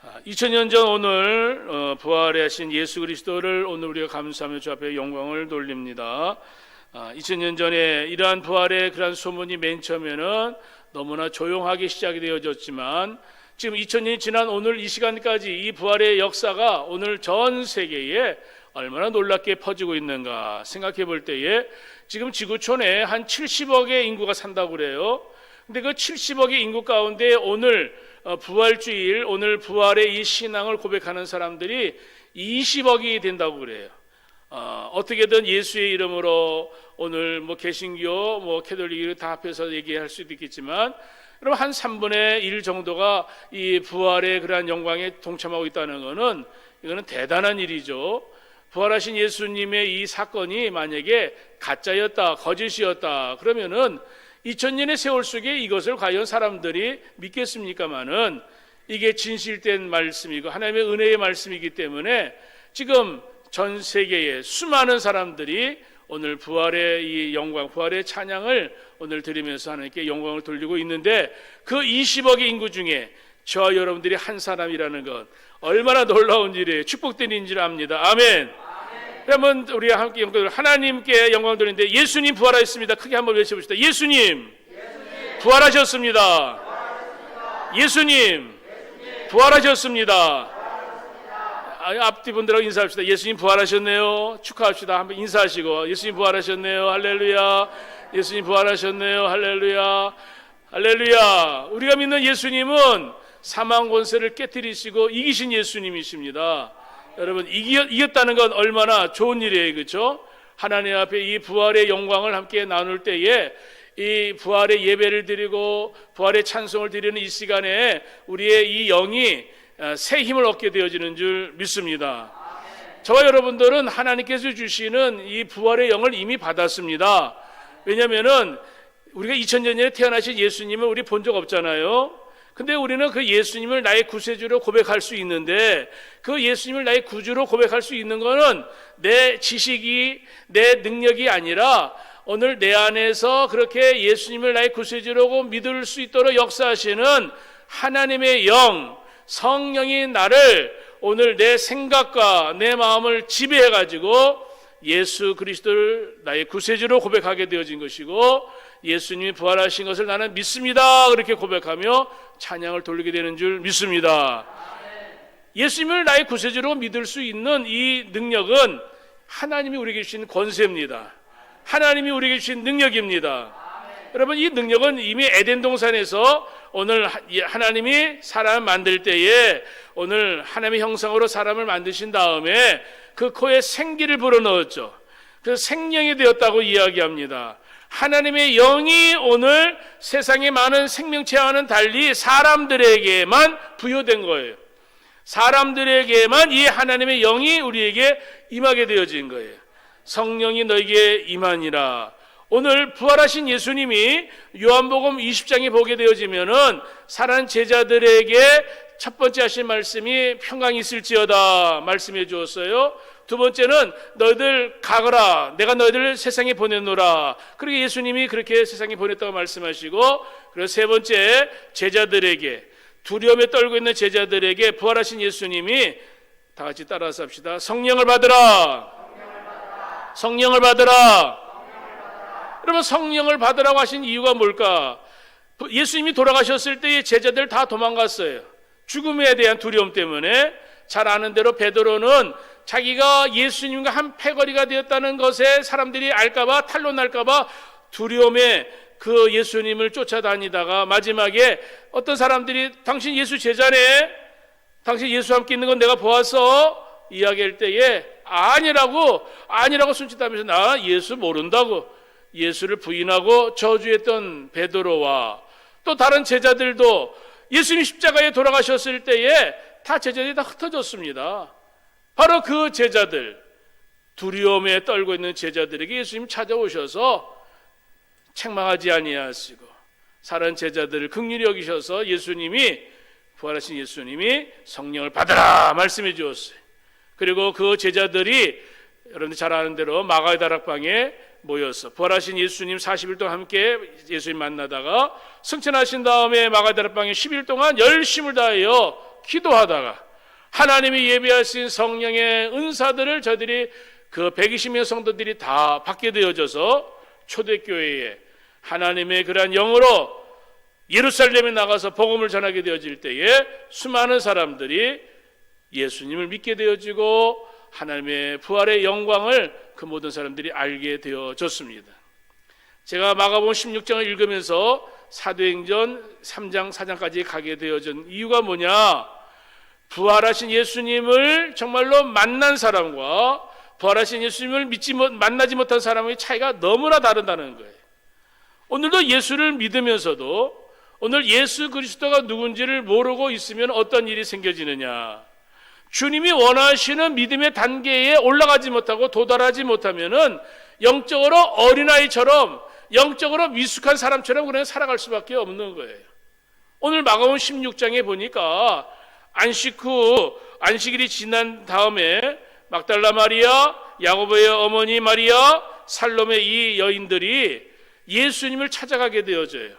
2000년 전 오늘 부활에 하신 예수 그리스도를 오늘 우리가 감사하며 주 앞에 영광을 돌립니다. 2000년 전에 이러한 부활의 그러한 소문이 맨 처음에는 너무나 조용하게 시작이 되어졌지만 지금 2000년이 지난 오늘 이 시간까지 이 부활의 역사가 오늘 전 세계에 얼마나 놀랍게 퍼지고 있는가 생각해 볼 때에 지금 지구촌에 한 70억의 인구가 산다고 그래요. 근데 그 70억의 인구 가운데 오늘 부활주일, 오늘 부활의 이 신앙을 고백하는 사람들이 20억이 된다고 그래요. 어떻게든 예수의 이름으로 오늘 개신교, 캐톨릭 다 합해서 얘기할 수도 있겠지만, 그럼 한 3분의 1 정도가 이 부활의 그러한 영광에 동참하고 있다는 것은 이거는 대단한 일이죠. 부활하신 예수님의 이 사건이 만약에 가짜였다, 거짓이었다, 그러면은 2000년의 세월 속에 이것을 과연 사람들이 믿겠습니까마는 이게 진실된 말씀이고 하나님의 은혜의 말씀이기 때문에 지금 전 세계의 수많은 사람들이 오늘 부활의 이 영광, 부활의 찬양을 오늘 드리면서 하나님께 영광을 돌리고 있는데 그 20억의 인구 중에 저와 여러분들이 한 사람이라는 것 얼마나 놀라운 일이에요. 축복된 일인 줄 압니다. 아멘. 그러면 우리가 함께 하나님께 영광을 돌리는데 예수님 부활하셨습니다. 크게 한번 외쳐봅시다. 예수님 부활하셨습니다. 예수님 부활하셨습니다. 앞뒤 분들하고 인사합시다. 예수님 부활하셨네요. 축하합시다. 한번 인사하시고 예수님 부활하셨네요. 할렐루야. 예수님 부활하셨네요. 할렐루야. 할렐루야. 우리가 믿는 예수님은 사망 권세를 깨뜨리시고 이기신 예수님이십니다. 여러분 이겼다는 건 얼마나 좋은 일이에요, 그렇죠? 하나님 앞에 이 부활의 영광을 함께 나눌 때에 이 부활의 예배를 드리고 부활의 찬송을 드리는 이 시간에 우리의 이 영이 새 힘을 얻게 되어지는 줄 믿습니다. 저와 여러분들은 하나님께서 주시는 이 부활의 영을 이미 받았습니다. 왜냐하면은 우리가 2000년 전에 태어나신 예수님을 우리 본 적 없잖아요. 근데 우리는 그 예수님을 나의 구세주로 고백할 수 있는데 그 예수님을 나의 구주로 고백할 수 있는 것은 내 지식이, 내 능력이 아니라 오늘 내 안에서 그렇게 예수님을 나의 구세주로 믿을 수 있도록 역사하시는 하나님의 영, 성령이 나를 오늘 내 생각과 내 마음을 지배해가지고 예수 그리스도를 나의 구세주로 고백하게 되어진 것이고 예수님이 부활하신 것을 나는 믿습니다. 그렇게 고백하며 찬양을 돌리게 되는 줄 믿습니다. 예수님을 나의 구세주로 믿을 수 있는 이 능력은 하나님이 우리에게 주신 권세입니다. 하나님이 우리에게 주신 능력입니다. 여러분 이 능력은 이미 에덴 동산에서 오늘 하나님이 사람을 만들 때에 오늘 하나님의 형상으로 사람을 만드신 다음에 그 코에 생기를 불어넣었죠. 그래서 생명이 되었다고 이야기합니다. 하나님의 영이 오늘 세상의 많은 생명체와는 달리 사람들에게만 부여된 거예요. 사람들에게만 이 하나님의 영이 우리에게 임하게 되어진 거예요. 성령이 너에게 임하니라. 오늘 부활하신 예수님이 요한복음 20장에 보게 되어지면은 사랑하는 제자들에게 첫 번째 하신 말씀이 평강이 있을지어다 말씀해 주었어요. 두 번째는 너희들 가거라. 내가 너희들을 세상에 보내노라. 그리고 예수님이 그렇게 세상에 보냈다고 말씀하시고 그리고 세 번째 제자들에게 두려움에 떨고 있는 제자들에게 부활하신 예수님이 다 같이 따라서 합시다. 성령을 받으라. 성령을 받으라. 그러면 성령을 받으라고 하신 이유가 뭘까? 예수님이 돌아가셨을 때 제자들 다 도망갔어요. 죽음에 대한 두려움 때문에. 잘 아는 대로 베드로는 자기가 예수님과 한 패거리가 되었다는 것에 사람들이 알까봐 탄로날까봐 두려움에 그 예수님을 쫓아다니다가 마지막에 어떤 사람들이 당신 예수 제자네, 당신 예수와 함께 있는 건 내가 보았어 이야기할 때에 아니라고 숨짓하면서 나 예수 모른다고 예수를 부인하고 저주했던 베드로와 또 다른 제자들도 예수님 십자가에 돌아가셨을 때에 다 제자들이 다 흩어졌습니다. 바로 그 제자들, 두려움에 떨고 있는 제자들에게 예수님 찾아오셔서 책망하지 아니하시고 사랑하는 제자들을 긍휼히 여기셔서 예수님이 부활하신 예수님이 성령을 받으라 말씀해 주었어요. 그리고 그 제자들이 여러분들 잘 아는 대로 마가의 다락방에 모여서 부활하신 예수님 40일 동안 함께 예수님 만나다가 승천하신 다음에 마가의 다락방에 10일 동안 열심을 다하여 기도하다가 하나님이 예비하신 성령의 은사들을 저들이 그 120명 성도들이 다 받게 되어져서 초대교회에 하나님의 그러한 영으로 예루살렘에 나가서 복음을 전하게 되어질 때에 수많은 사람들이 예수님을 믿게 되어지고 하나님의 부활의 영광을 그 모든 사람들이 알게 되어졌습니다. 제가 마가복음 16장을 읽으면서 사도행전 3장 4장까지 가게 되어진 이유가 뭐냐? 부활하신 예수님을 정말로 만난 사람과 부활하신 예수님을 만나지 못한 사람의 차이가 너무나 다르다는 거예요. 오늘도 예수를 믿으면서도 오늘 예수 그리스도가 누군지를 모르고 있으면 어떤 일이 생겨지느냐? 주님이 원하시는 믿음의 단계에 올라가지 못하고 도달하지 못하면은 영적으로 어린아이처럼 영적으로 미숙한 사람처럼 그냥 살아갈 수밖에 없는 거예요. 오늘 마가복음 16장에 보니까 안식일이 지난 다음에 막달라 마리아, 야고보의 어머니 마리아, 살로메 이 여인들이 예수님을 찾아가게 되어져요.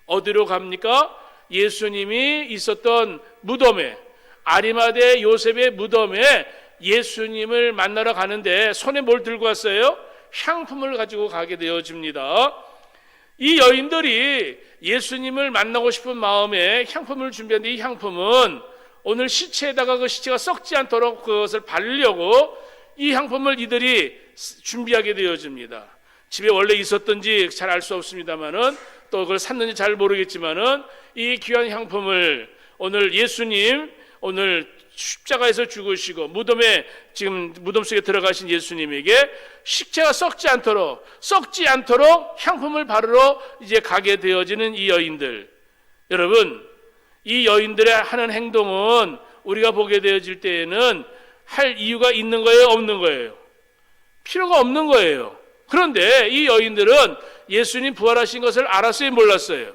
어디로 갑니까? 예수님이 있었던 무덤에, 아리마대 요셉의 무덤에 예수님을 만나러 가는데 손에 뭘 들고 왔어요? 향품을 가지고 가게 되어집니다. 이 여인들이 예수님을 만나고 싶은 마음에 향품을 준비했는데 이 향품은 오늘 시체에다가 그 시체가 썩지 않도록 그것을 바르려고 이 향품을 이들이 준비하게 되어집니다. 집에 원래 있었던지 잘 알 수 없습니다만은 또 그걸 샀는지 잘 모르겠지만은 이 귀한 향품을 오늘 예수님 오늘 십자가에서 죽으시고 무덤에 지금 무덤 속에 들어가신 예수님에게 식체가 썩지 않도록 향품을 바르러 이제 가게 되어지는 이 여인들. 여러분, 이 여인들의 하는 행동은 우리가 보게 되어질 때에는 할 이유가 있는 거예요, 없는 거예요? 필요가 없는 거예요. 그런데 이 여인들은 예수님 부활하신 것을 알았어요, 몰랐어요?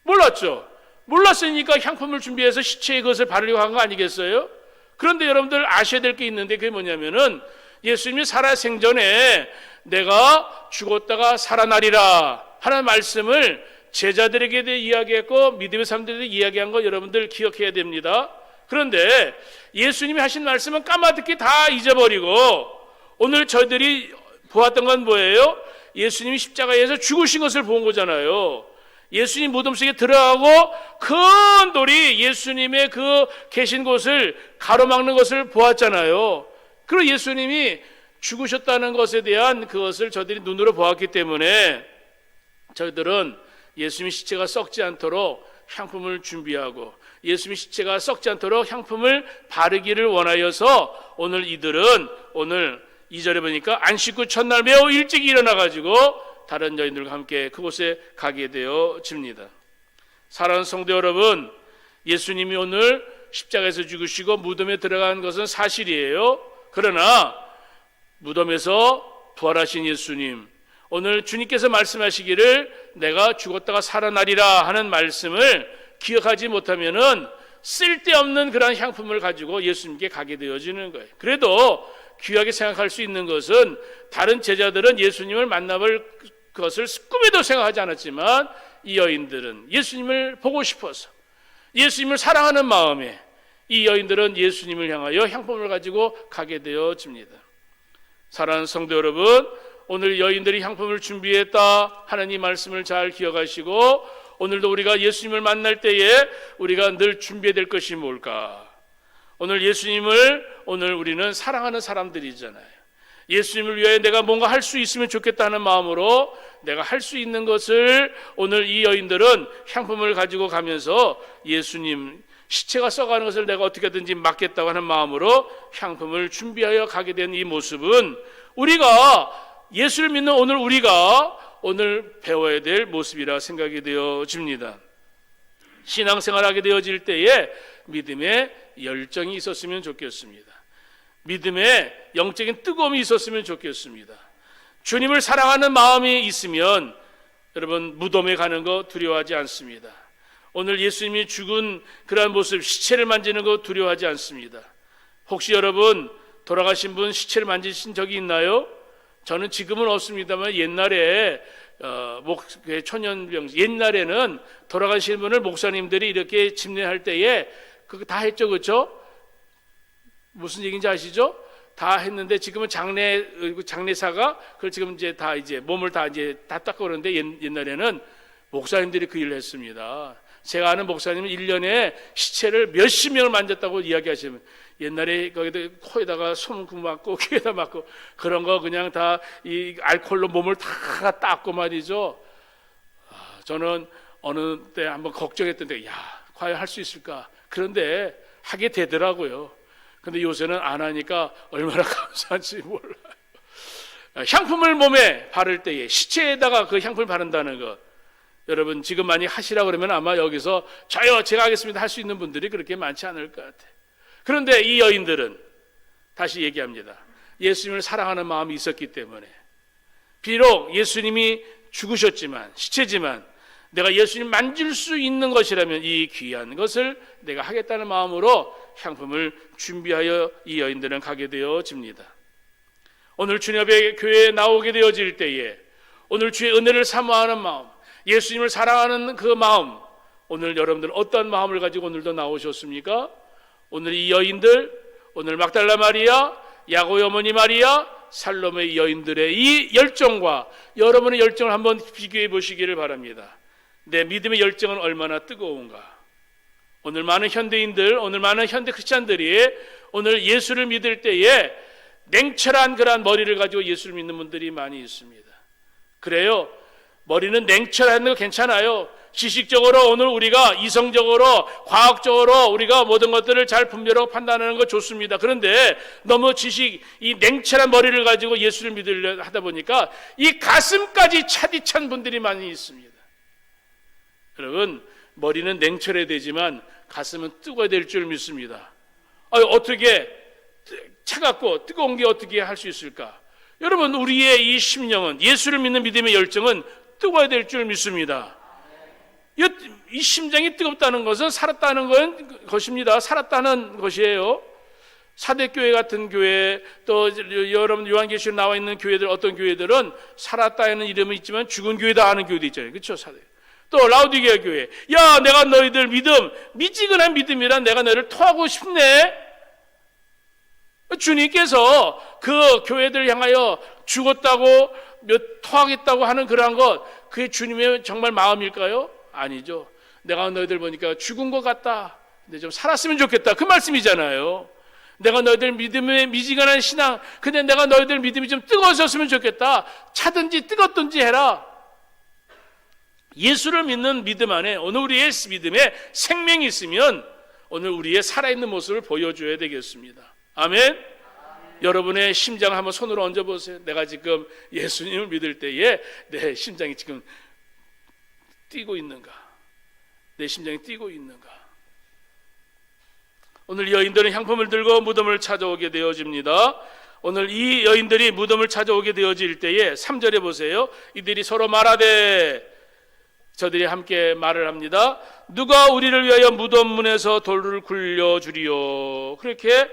몰랐죠. 몰랐으니까 향품을 준비해서 시체에 그것을 바르려고 한 거 아니겠어요? 그런데 여러분들 아셔야 될 게 있는데 그게 뭐냐면은 예수님이 살아생전에 내가 죽었다가 살아나리라 하는 말씀을 제자들에게 대해 이야기했고 믿음의 사람들에게 이야기한 거 여러분들 기억해야 됩니다. 그런데 예수님이 하신 말씀은 까마득히 다 잊어버리고 오늘 저희들이 보았던 건 뭐예요? 예수님이 십자가에서 죽으신 것을 본 거잖아요. 예수님 무덤 속에 들어가고 큰 돌이 예수님의 그 계신 곳을 가로막는 것을 보았잖아요. 그리고 예수님이 죽으셨다는 것에 대한 그것을 저들이 눈으로 보았기 때문에 저희들은 예수님의 시체가 썩지 않도록 향품을 준비하고 예수님의 시체가 썩지 않도록 향품을 바르기를 원하여서 오늘 이들은 오늘 2절에 보니까 안식 후 첫날 매우 일찍 일어나가지고 다른 여인들과 함께 그곳에 가게 되어집니다. 사랑하는 성도 여러분, 예수님이 오늘 십자가에서 죽으시고 무덤에 들어간 것은 사실이에요. 그러나 무덤에서 부활하신 예수님, 오늘 주님께서 말씀하시기를 내가 죽었다가 살아나리라 하는 말씀을 기억하지 못하면은 쓸데없는 그런 향품을 가지고 예수님께 가게 되어지는 거예요. 그래도 귀하게 생각할 수 있는 것은 다른 제자들은 예수님을 만나볼 그것을 꿈에도 생각하지 않았지만 이 여인들은 예수님을 보고 싶어서 예수님을 사랑하는 마음에 이 여인들은 예수님을 향하여 향품을 가지고 가게 되어집니다. 사랑하는 성도 여러분, 오늘 여인들이 향품을 준비했다 하는 이 말씀을 잘 기억하시고 오늘도 우리가 예수님을 만날 때에 우리가 늘 준비해야 될 것이 뭘까? 오늘 예수님을 오늘 우리는 사랑하는 사람들이잖아요. 예수님을 위하여 내가 뭔가 할 수 있으면 좋겠다는 마음으로 내가 할 수 있는 것을 오늘 이 여인들은 향품을 가지고 가면서 예수님 시체가 써가는 것을 내가 어떻게든지 막겠다고 하는 마음으로 향품을 준비하여 가게 된 이 모습은 우리가 예수를 믿는 오늘 우리가 오늘 배워야 될 모습이라 생각이 되어집니다. 신앙생활하게 되어질 때에 믿음의 열정이 있었으면 좋겠습니다. 믿음의 영적인 뜨거움이 있었으면 좋겠습니다. 주님을 사랑하는 마음이 있으면 여러분 무덤에 가는 거 두려워하지 않습니다. 오늘 예수님이 죽은 그러한 모습, 시체를 만지는 거 두려워하지 않습니다. 혹시 여러분 돌아가신 분 시체를 만지신 적이 있나요? 저는 지금은 없습니다만 옛날에 천연병 옛날에는 돌아가신 분을 목사님들이 이렇게 집례할 때에 그거 다 했죠, 그렇죠? 무슨 얘기인지 아시죠? 다 했는데 지금은 장례사가 그걸 지금 이제 다 이제 몸을 다 이제 다 닦고 그러는데 옛날에는 목사님들이 그 일을 했습니다. 제가 아는 목사님은 1년에 시체를 몇십 명을 만졌다고 이야기하시면, 옛날에 거기다 코에다가 소문구 맞고 귀에다 맞고 그런 거 그냥 다 이 알코올로 몸을 다 닦고 말이죠. 저는 어느 때 한번 걱정했던데, 야, 과연 할 수 있을까? 그런데 하게 되더라고요. 근데 요새는 안 하니까 얼마나 감사한지 몰라요. 향품을 몸에 바를 때에 시체에다가 그 향품을 바른다는 것, 여러분 지금 많이 하시라 그러면 아마 여기서 저요 제가 하겠습니다 할 수 있는 분들이 그렇게 많지 않을 것 같아요. 그런데 이 여인들은 다시 얘기합니다. 예수님을 사랑하는 마음이 있었기 때문에, 비록 예수님이 죽으셨지만 시체지만 내가 예수님 만질 수 있는 것이라면 이 귀한 것을 내가 하겠다는 마음으로 향품을 준비하여 이 여인들은 가게 되어집니다. 오늘 주님 앞에 교회에 나오게 되어질 때에 오늘 주의 은혜를 사모하는 마음, 예수님을 사랑하는 그 마음, 오늘 여러분들 어떤 마음을 가지고 오늘도 나오셨습니까? 오늘 이 여인들, 오늘 막달라 마리아, 야고의 어머니 마리아, 살로메의 여인들의 이 열정과 여러분의 열정을 한번 비교해 보시기를 바랍니다. 내 믿음의 열정은 얼마나 뜨거운가. 오늘 많은 현대인들, 오늘 많은 현대 크리스찬들이 오늘 예수를 믿을 때에 냉철한 그러한 머리를 가지고 예수를 믿는 분들이 많이 있습니다. 그래요. 머리는 냉철한 거 괜찮아요. 지식적으로 오늘 우리가 이성적으로 과학적으로 우리가 모든 것들을 잘 분별하고 판단하는 거 좋습니다. 그런데 너무 이 냉철한 머리를 가지고 예수를 믿으려 하다 보니까 이 가슴까지 차디찬 분들이 많이 있습니다. 여러분, 머리는 냉철해야 되지만 가슴은 뜨거워야 될 줄 믿습니다. 어떻게 차갑고 뜨거운 게 어떻게 할 수 있을까? 여러분, 우리의 이 심령은, 예수를 믿는 믿음의 열정은 뜨거워야 될 줄 믿습니다. 이 심장이 뜨겁다는 것은 살았다는 것입니다. 살았다는 것이에요. 사대교회 같은 교회, 또 여러분 요한계시록 나와 있는 교회들, 어떤 교회들은 살았다는 이름이 있지만 죽은 교회다 하는 교회도 있잖아요. 그렇죠? 사대. 또 라우디게아 교회, 야, 내가 너희들 믿음, 미지근한 믿음이란 내가 너희를 토하고 싶네. 주님께서 그 교회들 향하여 죽었다고 토하겠다고 하는 그러한 것, 그게 주님의 정말 마음일까요? 아니죠. 내가 너희들 보니까 죽은 것 같다, 근데 좀 살았으면 좋겠다, 그 말씀이잖아요. 내가 너희들 믿음의 미지근한 신앙, 근데 내가 너희들 믿음이 좀 뜨거워졌으면 좋겠다. 차든지 뜨겁든지 해라. 예수를 믿는 믿음 안에 오늘 우리의 믿음에 생명이 있으면 오늘 우리의 살아있는 모습을 보여줘야 되겠습니다. 아멘. 여러분의 심장을 한번 손으로 얹어보세요. 내가 지금 예수님을 믿을 때에 내 심장이 지금 뛰고 있는가? 내 심장이 뛰고 있는가? 오늘 여인들은 향품을 들고 무덤을 찾아오게 되어집니다. 오늘 이 여인들이 무덤을 찾아오게 되어질 때에 3절에 보세요. 이들이 서로 말하되, 저들이 함께 말을 합니다. 누가 우리를 위하여 무덤 문에서 돌을 굴려주리요? 그렇게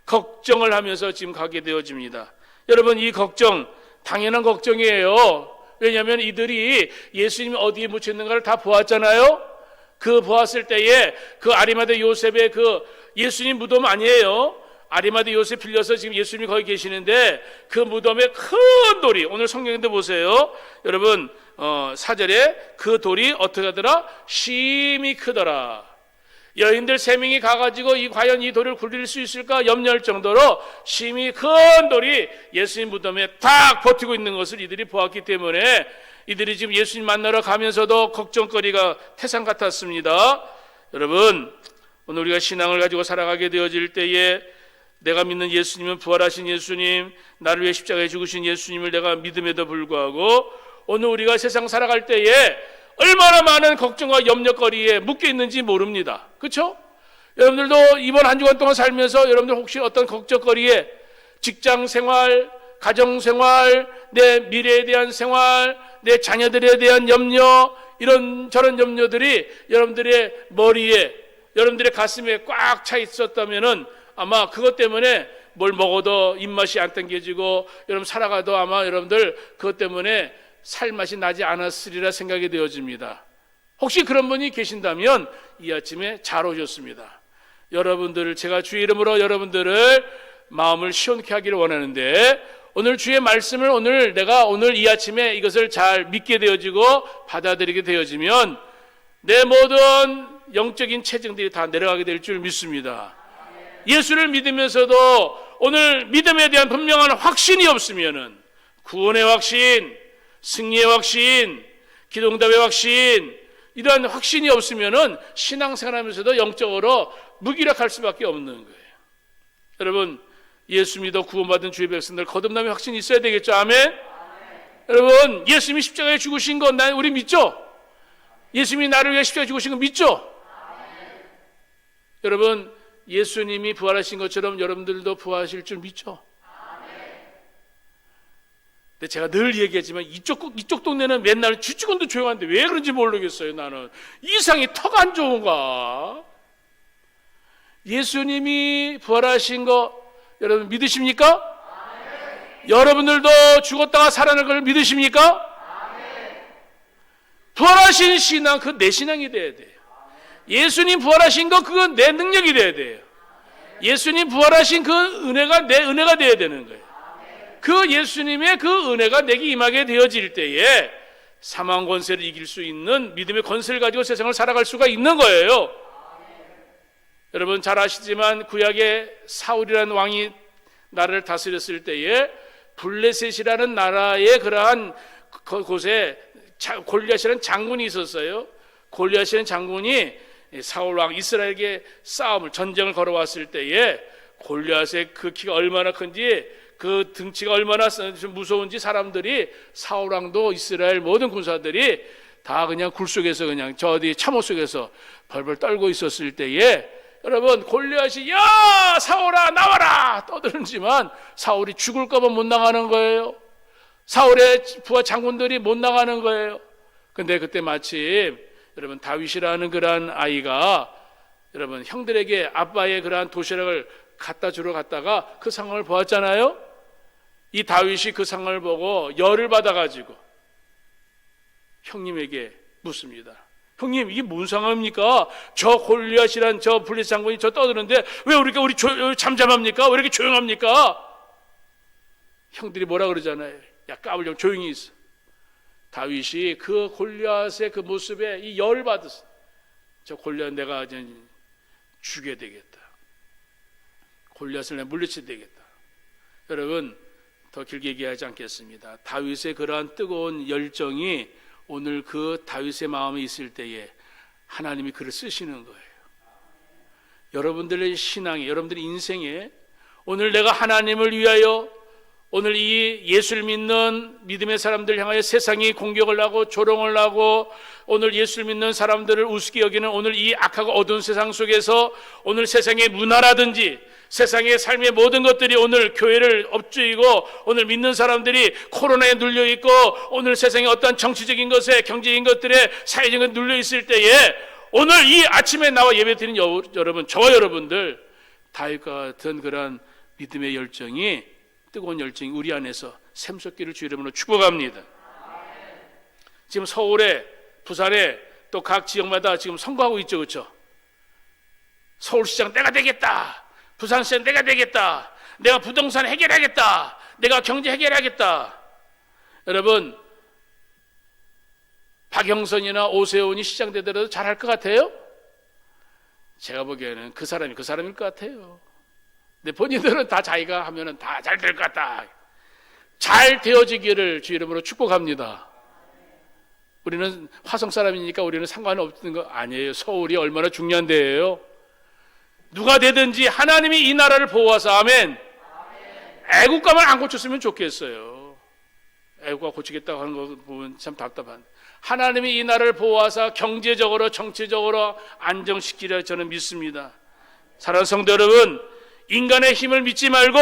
걱정을 하면서 지금 가게 되어집니다. 여러분, 이 걱정 당연한 걱정이에요. 왜냐하면 이들이 예수님이 어디에 묻혀있는가를 다 보았잖아요. 그 보았을 때에 그 아리마대 요셉의 그 예수님 무덤 아니에요. 아리마대 요셉 빌려서 지금 예수님이 거기 계시는데 그 무덤에 큰 돌이, 오늘 성경인데 보세요. 여러분, 4절에 그 돌이 어떻게 하더라? 심히 크더라. 여인들 3명이 가가지고 과연 이 돌을 굴릴 수 있을까 염려할 정도로 심히 큰 돌이 예수님 무덤에 딱 버티고 있는 것을 이들이 보았기 때문에 이들이 지금 예수님 만나러 가면서도 걱정거리가 태산 같았습니다. 여러분, 오늘 우리가 신앙을 가지고 살아가게 되어질 때에 내가 믿는 예수님은 부활하신 예수님, 나를 위해 십자가에 죽으신 예수님을 내가 믿음에도 불구하고 오늘 우리가 세상 살아갈 때에 얼마나 많은 걱정과 염려거리에 묶여 있는지 모릅니다. 그렇죠? 여러분들도 이번 한 주간 동안 살면서 여러분들 혹시 어떤 걱정거리에, 직장 생활, 가정 생활, 내 미래에 대한 생활, 내 자녀들에 대한 염려, 이런 저런 염려들이 여러분들의 머리에, 여러분들의 가슴에 꽉 차 있었다면은 아마 그것 때문에 뭘 먹어도 입맛이 안 당겨지고 여러분 살아가도 아마 여러분들 그것 때문에 살맛이 나지 않았으리라 생각이 되어집니다. 혹시 그런 분이 계신다면 이 아침에 잘 오셨습니다. 여러분들을, 제가 주의 이름으로 여러분들을 마음을 시원케 하기를 원하는데, 오늘 주의 말씀을 내가 오늘 이 아침에 이것을 잘 믿게 되어지고 받아들이게 되어지면 내 모든 영적인 체증들이 다 내려가게 될 줄 믿습니다. 예수를 믿으면서도 오늘 믿음에 대한 분명한 확신이 없으면은, 구원의 확신, 승리의 확신, 기도응답의 확신, 이러한 확신이 없으면은 신앙생활하면서도 영적으로 무기력할 수밖에 없는 거예요. 여러분, 예수 믿어 구원받은 주의 백성들 거듭남의 확신이 있어야 되겠죠. 아멘. 여러분, 예수님이 십자가에 죽으신 건 우리 믿죠? 예수님이 나를 위해 십자가에 죽으신 거 믿죠? 여러분, 예수님이 부활하신 것처럼 여러분들도 부활하실 줄 믿죠? 근데 제가 늘 얘기하지만 이쪽 동네는 맨날 주치곤도 조용한데 왜 그런지 모르겠어요. 나는 이상이 턱 안 좋은가? 예수님이 부활하신 거 여러분 믿으십니까? 여러분들도 죽었다가 살아날 걸 믿으십니까? 부활하신 신앙, 그건 내 신앙이 돼야 돼요. 예수님 부활하신 거, 그건 내 능력이 돼야 돼요. 예수님 부활하신 그 은혜가 내 은혜가 돼야 되는 거예요. 그 예수님의 그 은혜가 내게 임하게 되어질 때에 사망 권세를 이길 수 있는 믿음의 권세를 가지고 세상을 살아갈 수가 있는 거예요. 여러분 잘 아시지만 구약의 사울이라는 왕이 나라를 다스렸을 때에 블레셋이라는 나라의 그러한 곳에 골리앗이라는 장군이 있었어요. 골리앗이라는 장군이 사울 왕 이스라엘에게 전쟁을 걸어왔을 때에 골리앗의 그 키가 얼마나 큰지, 그 등치가 얼마나 무서운지 사람들이, 사울 왕도 이스라엘 모든 군사들이 다 그냥 굴 속에서, 그냥 저 어디 참호 속에서 벌벌 떨고 있었을 때에 여러분 골리앗이 야 사울아 나와라 떠들지만 사울이 죽을까 봐 못 나가는 거예요. 사울의 부하 장군들이 못 나가는 거예요. 근데 그때 마침 여러분 다윗이라는 그러한 아이가 여러분 형들에게 아빠의 그러한 도시락을 갖다 주러 갔다가 그 상황을 보았잖아요. 이 다윗이 그 상황을 보고 열을 받아가지고 형님에게 묻습니다. 형님, 이게 뭔 상황입니까? 저 골리앗이란 저 블레셋 장군이 저 떠드는데 왜 우리 잠잠합니까? 왜 이렇게 조용합니까? 형들이 뭐라 그러잖아요. 야 까불려 조용히 있어. 다윗이 그 골리앗의 그 모습에 이 열을 받았어. 저 골리앗 내가 이제 죽여야 되겠다. 골리앗을 내가 물리쳐야 되겠다. 여러분 더 길게 얘기하지 않겠습니다. 다윗의 그러한 뜨거운 열정이 오늘 그 다윗의 마음에 있을 때에 하나님이 그를 쓰시는 거예요. 여러분들의 신앙에, 여러분들의 인생에 오늘 내가 하나님을 위하여, 오늘 이 예수를 믿는 믿음의 사람들 향하여 세상이 공격을 하고 조롱을 하고 오늘 예수를 믿는 사람들을 우습게 여기는 오늘 이 악하고 어두운 세상 속에서 오늘 세상의 문화라든지 세상의 삶의 모든 것들이 오늘 교회를 업주이고 오늘 믿는 사람들이 코로나에 눌려있고 오늘 세상의 어떤 정치적인 것에 경제적인 것들에 사회적인 것에 눌려있을 때에 오늘 이 아침에 나와 예배드리는 여러분, 저와 여러분들 다윗과 같은 그런 믿음의 열정이, 뜨거운 열정이 우리 안에서 샘솟기를 주 이름으로 축복합니다. 지금 서울에, 부산에 또 각 지역마다 지금 선거하고 있죠, 그렇죠? 서울시장 내가 되겠다, 부산시장 내가 되겠다, 내가 부동산 해결하겠다, 내가 경제 해결하겠다. 여러분 박영선이나 오세훈이 시장 되더라도 잘할 것 같아요? 제가 보기에는 그 사람일 것 같아요. 근데 본인들은 다 자기가 하면은 다 잘 될 것 같다. 잘 되어지기를 주 이름으로 축복합니다. 우리는 화성 사람이니까 우리는 상관없는 거 아니에요. 서울이 얼마나 중요한 데예요. 누가 되든지 하나님이 이 나라를 보호하사, 아멘. 애국가만 안 고쳤으면 좋겠어요. 애국가 고치겠다고 하는 거 보면 참 답답한. 하나님이 이 나라를 보호하사 경제적으로 정치적으로 안정시키려 저는 믿습니다. 사랑하는 성도 여러분, 인간의 힘을 믿지 말고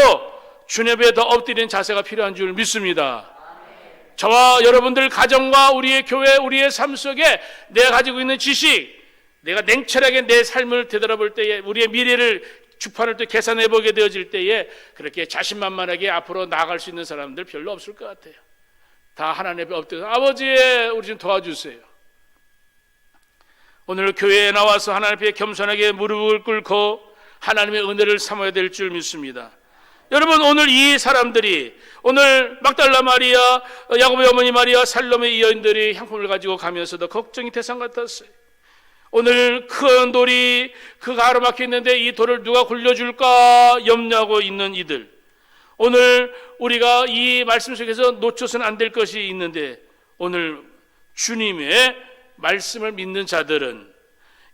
주님에 더 엎드리는 자세가 필요한 줄 믿습니다. 저와 여러분들 가정과 우리의 교회, 우리의 삶 속에 내가 가지고 있는 지식, 내가 냉철하게 내 삶을 되돌아볼 때에 우리의 미래를 주판을 또 계산해 보게 되어질 때에 그렇게 자신만만하게 앞으로 나아갈 수 있는 사람들 별로 없을 것 같아요. 다 하나님 앞에 엎드려서 아버지 우리 좀 도와주세요. 오늘 교회에 나와서 하나님 앞에 겸손하게 무릎을 꿇고 하나님의 은혜를 삼아야 될 줄 믿습니다. 여러분, 오늘 이 사람들이, 오늘 막달라 마리아, 야고보의 어머니 마리아, 살로메 이 여인들이 향품을 가지고 가면서도 걱정이 태산 같았어요. 오늘 큰 돌이 그 가로막혀 있는데 이 돌을 누가 굴려줄까 염려하고 있는 이들, 오늘 우리가 이 말씀 속에서 놓쳐서는 안 될 것이 있는데, 오늘 주님의 말씀을 믿는 자들은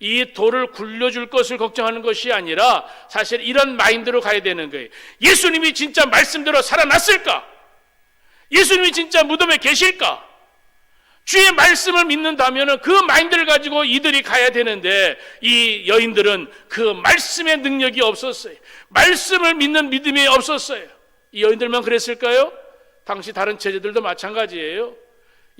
이 돌을 굴려줄 것을 걱정하는 것이 아니라 사실 이런 마인드로 가야 되는 거예요. 예수님이 진짜 말씀대로 살아났을까? 예수님이 진짜 무덤에 계실까? 주의 말씀을 믿는다면 그 마인드를 가지고 이들이 가야 되는데, 이 여인들은 그 말씀의 능력이 없었어요. 말씀을 믿는 믿음이 없었어요. 이 여인들만 그랬을까요? 당시 다른 제자들도 마찬가지예요.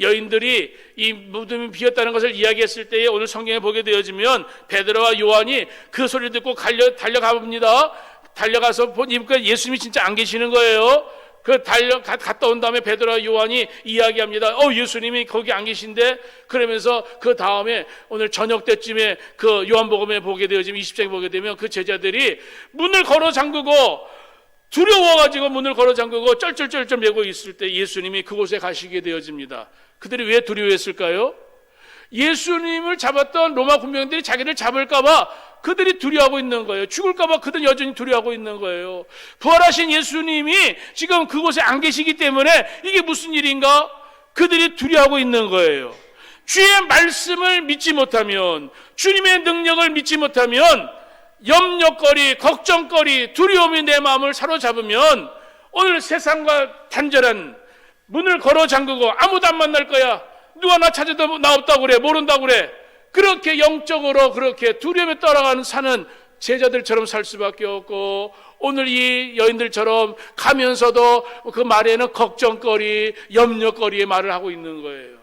여인들이 이 무덤이 비었다는 것을 이야기했을 때에 오늘 성경에 보게 되어지면 베드로와 요한이 그 소리를 듣고 달려가 봅니다. 달려가서 보니까 예수님이 진짜 안 계시는 거예요. 갔다 온 다음에 베드로와 요한이 이야기합니다. 예수님이 거기 안 계신데? 그러면서 그 다음에 오늘 저녁 때쯤에 그 요한복음에 보게 되어지면 20장에 보게 되면 그 제자들이 문을 걸어 잠그고 두려워가지고 문을 걸어 잠그고 쩔쩔쩔쩔 매고 있을 때 예수님이 그곳에 가시게 되어집니다. 그들이 왜 두려워했을까요? 예수님을 잡았던 로마 군병들이 자기를 잡을까봐 그들이 두려워하고 있는 거예요. 죽을까봐 그들은 여전히 두려워하고 있는 거예요. 부활하신 예수님이 지금 그곳에 안 계시기 때문에 이게 무슨 일인가? 그들이 두려워하고 있는 거예요. 주의 말씀을 믿지 못하면, 주님의 능력을 믿지 못하면 염려거리, 걱정거리, 두려움이 내 마음을 사로잡으면 오늘 세상과 단절한 문을 걸어 잠그고 아무도 안 만날 거야, 누가 나 찾아도 나 없다고 그래, 모른다고 그래, 그렇게 영적으로 그렇게 두려움에 따라가는 사는 제자들처럼 살 수밖에 없고, 오늘 이 여인들처럼 가면서도 그 말에는 걱정거리, 염려거리의 말을 하고 있는 거예요.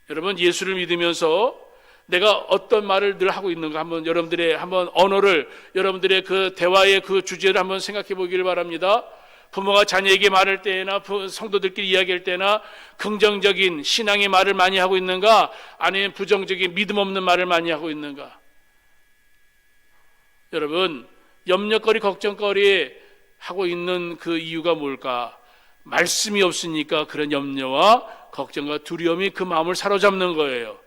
여러분, 예수를 믿으면서 내가 어떤 말을 늘 하고 있는가 한번 여러분들의 언어를, 여러분들의 그 대화의 그 주제를 한번 생각해 보기를 바랍니다. 부모가 자녀에게 말할 때나 성도들끼리 이야기할 때나 긍정적인 신앙의 말을 많이 하고 있는가, 아니면 부정적인 믿음 없는 말을 많이 하고 있는가? 여러분, 염려거리, 걱정거리 하고 있는 그 이유가 뭘까? 말씀이 없으니까 그런 염려와 걱정과 두려움이 그 마음을 사로잡는 거예요.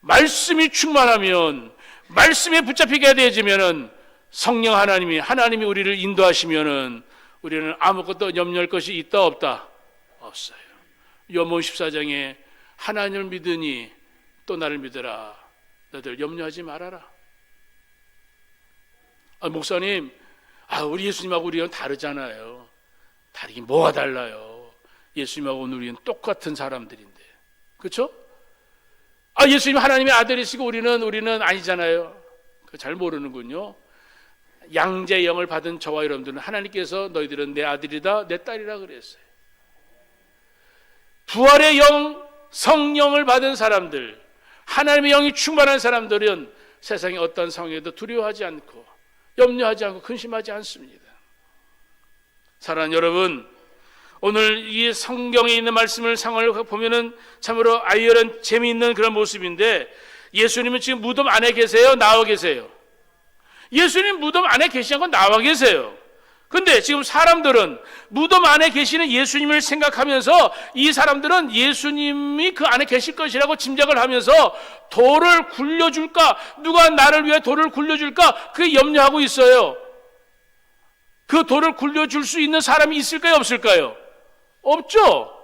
말씀이 충만하면, 말씀에 붙잡히게 되어지면은, 성령 하나님이 우리를 인도하시면은 우리는 아무것도 염려할 것이 있다 없다? 없어요. 요한복음 14장에 하나님을 믿으니 또 나를 믿으라. 너들 염려하지 말아라. 목사님, 우리 예수님하고 우리는 다르잖아요. 다르긴 뭐가 달라요? 예수님하고 우리는 똑같은 사람들인데, 그렇죠? 예수님 하나님의 아들이시고 우리는 아니잖아요. 잘 모르는군요. 양자의 영을 받은 저와 여러분들은 하나님께서 너희들은 내 아들이다, 내 딸이라 그랬어요. 부활의 영, 성령을 받은 사람들, 하나님의 영이 충만한 사람들은 세상의 어떤 상황에도 두려워하지 않고 염려하지 않고 근심하지 않습니다. 사랑하는 여러분, 오늘 이 성경에 있는 말씀을 상황을 보면은 참으로 아이러니한 재미있는 그런 모습인데, 예수님은 지금 무덤 안에 계세요? 나와 계세요? 예수님 무덤 안에 계시지 않고 나와 계세요. 근데 지금 사람들은 무덤 안에 계시는 예수님을 생각하면서, 이 사람들은 예수님이 그 안에 계실 것이라고 짐작을 하면서 돌을 굴려줄까, 누가 나를 위해 돌을 굴려줄까, 그게 염려하고 있어요. 그 돌을 굴려줄 수 있는 사람이 있을까요, 없을까요? 없죠.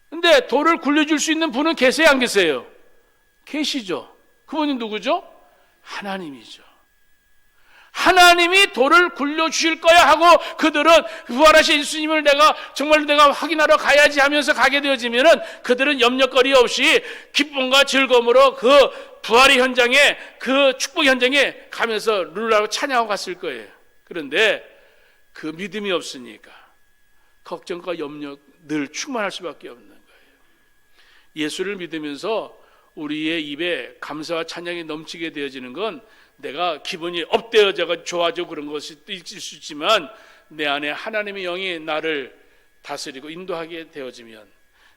근데 돌을 굴려줄 수 있는 분은 계세요, 안 계세요? 계시죠. 그분이 누구죠? 하나님이죠. 하나님이 돌을 굴려주실 거야 하고 그들은 부활하신 예수님을 내가 확인하러 가야지 하면서 가게 되어지면은, 그들은 염려거리 없이 기쁨과 즐거움으로 그 부활의 현장에, 그 축복 현장에 가면서 룰라로 찬양하고 갔을 거예요. 그런데 그 믿음이 없으니까 걱정과 염려 늘 충만할 수밖에 없는 거예요. 예수를 믿으면서 우리의 입에 감사와 찬양이 넘치게 되어지는 건, 내가 기분이 업되어져가 좋아져 그런 것이 있을 수 있지만, 내 안에 하나님의 영이 나를 다스리고 인도하게 되어지면,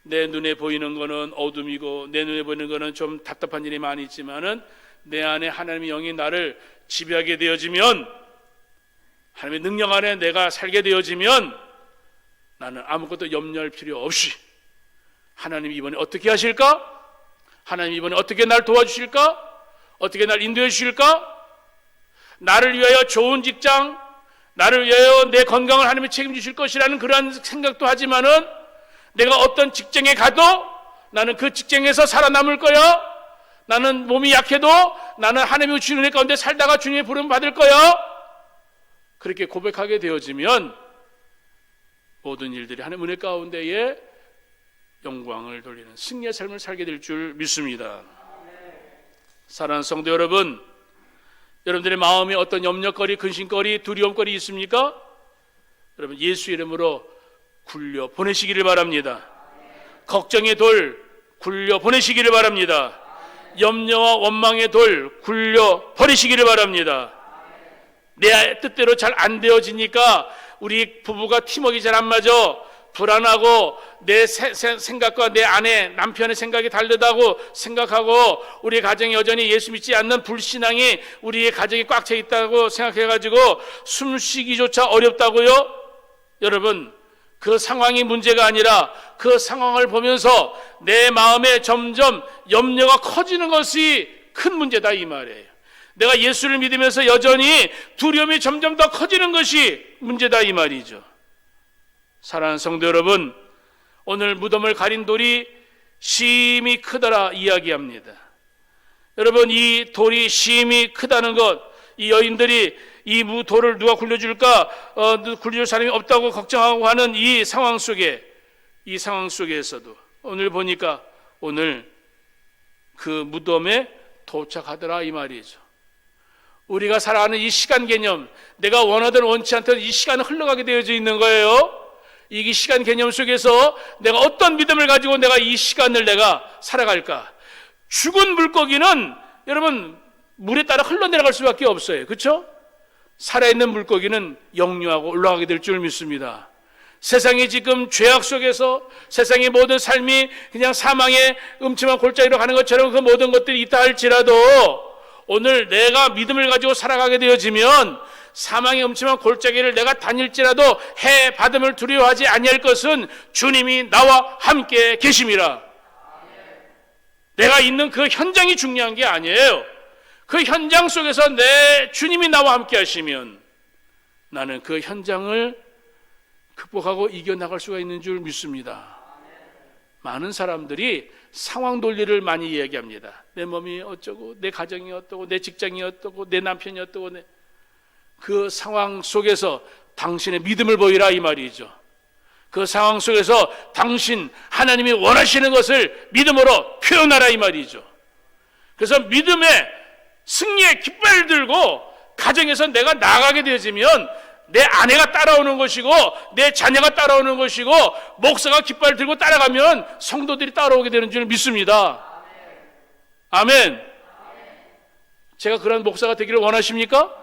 내 눈에 보이는 거는 어둠이고 내 눈에 보이는 거는 좀 답답한 일이 많이 있지만은, 내 안에 하나님의 영이 나를 지배하게 되어지면, 하나님의 능력 안에 내가 살게 되어지면 나는 아무것도 염려할 필요 없이 하나님이 이번에 어떻게 하실까? 하나님이 이번에 어떻게 날 도와주실까? 어떻게 날 인도해 주실까? 나를 위하여 좋은 직장, 나를 위하여 내 건강을 하나님이 책임지실 것이라는 그러한 생각도 하지만은, 내가 어떤 직장에 가도 나는 그 직장에서 살아남을 거야. 나는 몸이 약해도 나는 하나님의 주신 은혜 가운데 살다가 주님의 부름 받을 거야. 그렇게 고백하게 되어지면 모든 일들이 하나님의 은혜 가운데에 영광을 돌리는 승리의 삶을 살게 될 줄 믿습니다. 사랑하는 성도 여러분, 여러분들의 마음에 어떤 염려거리, 근심거리, 두려움거리 있습니까? 여러분, 예수 이름으로 굴려 보내시기를 바랍니다. 걱정의 돌 굴려 보내시기를 바랍니다. 염려와 원망의 돌 굴려 버리시기를 바랍니다. 내 뜻대로 잘 안 되어지니까 우리 부부가 팀워크가 잘 안 맞아, 불안하고 내 생각과 내 아내, 남편의 생각이 다르다고 생각하고, 우리 가정이 여전히 예수 믿지 않는 불신앙이 우리의 가정이 꽉 차 있다고 생각해가지고 숨쉬기조차 어렵다고요? 여러분, 그 상황이 문제가 아니라 그 상황을 보면서 내 마음에 점점 염려가 커지는 것이 큰 문제다, 이 말이에요. 내가 예수를 믿으면서 여전히 두려움이 점점 더 커지는 것이 문제다, 이 말이죠. 사랑하는 성도 여러분, 오늘 무덤을 가린 돌이 심히 크더라 이야기합니다. 여러분, 이 돌이 심히 크다는 것, 이 여인들이 이 돌을 누가 굴려줄까, 굴려줄 사람이 없다고 걱정하고 하는 이 상황 속에서도 오늘 보니까 오늘 그 무덤에 도착하더라, 이 말이죠. 우리가 살아가는 이 시간 개념, 내가 원하든 원치 않든 이 시간은 흘러가게 되어져 있는 거예요. 이 시간 개념 속에서 내가 어떤 믿음을 가지고 내가 이 시간을 내가 살아갈까? 죽은 물고기는 여러분 물에 따라 흘러내려갈 수밖에 없어요. 그렇죠? 살아있는 물고기는 영유하고 올라가게 될 줄 믿습니다. 세상이 지금 죄악 속에서 세상의 모든 삶이 그냥 사망의 음침한 골짜기로 가는 것처럼 그 모든 것들이 있다 할지라도, 오늘 내가 믿음을 가지고 살아가게 되어지면 사망의 음침한 골짜기를 내가 다닐지라도 해 받음을 두려워하지 아니할 것은 주님이 나와 함께 계심이라. 내가 있는 그 현장이 중요한 게 아니에요. 그 현장 속에서 내 주님이 나와 함께 하시면 나는 그 현장을 극복하고 이겨나갈 수가 있는 줄 믿습니다. 많은 사람들이 상황 논리를 많이 이야기합니다. 내 몸이 어쩌고, 내 가정이 어떠고, 내 직장이 어떠고, 내 남편이 어떠고. 그 상황 속에서 당신의 믿음을 보이라, 이 말이죠. 그 상황 속에서 당신 하나님이 원하시는 것을 믿음으로 표현하라, 이 말이죠. 그래서 믿음의 승리의 깃발을 들고 가정에서 내가 나가게 되어지면 내 아내가 따라오는 것이고 내 자녀가 따라오는 것이고, 목사가 깃발을 들고 따라가면 성도들이 따라오게 되는 줄 믿습니다. 아멘. 제가 그런 목사가 되기를 원하십니까?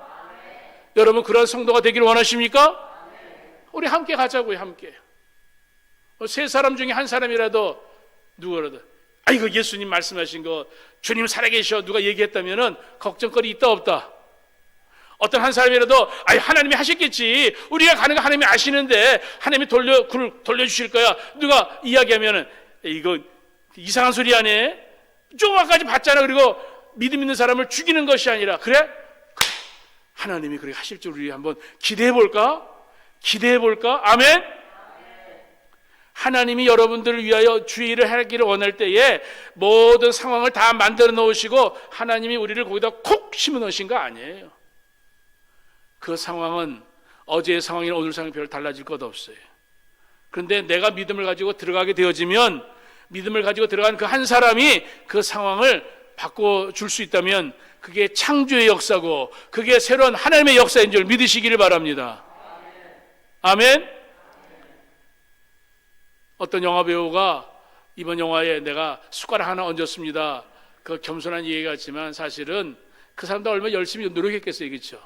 여러분, 그런 성도가 되기를 원하십니까? 우리 함께 가자고요. 함께. 세 사람 중에 한 사람이라도 누구라도 이거 예수님 말씀하신 거 주님 살아계셔 누가 얘기했다면은 걱정거리 있다 없다? 어떤 한 사람이라도 하나님이 하셨겠지, 우리가 가는 거 하나님이 아시는데 하나님이 돌려주실 거야, 누가 이야기하면은 이거 이상한 소리 하네, 조금만까지 봤잖아. 그리고 믿음 있는 사람을 죽이는 것이 아니라 그래 하나님이 그렇게 하실 줄 우리 한번 기대해볼까? 아멘. 하나님이 여러분들을 위하여 주의를 하기를 원할 때에 모든 상황을 다 만들어 놓으시고 하나님이 우리를 거기다 콕 심어 놓으신 거 아니에요. 그 상황은 어제의 상황이나 오늘 상황이 별로 달라질 것 없어요. 그런데 내가 믿음을 가지고 들어가게 되어지면, 믿음을 가지고 들어간 그 한 사람이 그 상황을 바꿔줄 수 있다면 그게 창조의 역사고 그게 새로운 하나님의 역사인 줄 믿으시기를 바랍니다. 아멘. 어떤 영화배우가 이번 영화에 내가 숟가락 하나 얹었습니다, 그 겸손한 얘기 같지만 사실은 그 사람도 얼마나 열심히 노력했겠어요. 그렇죠?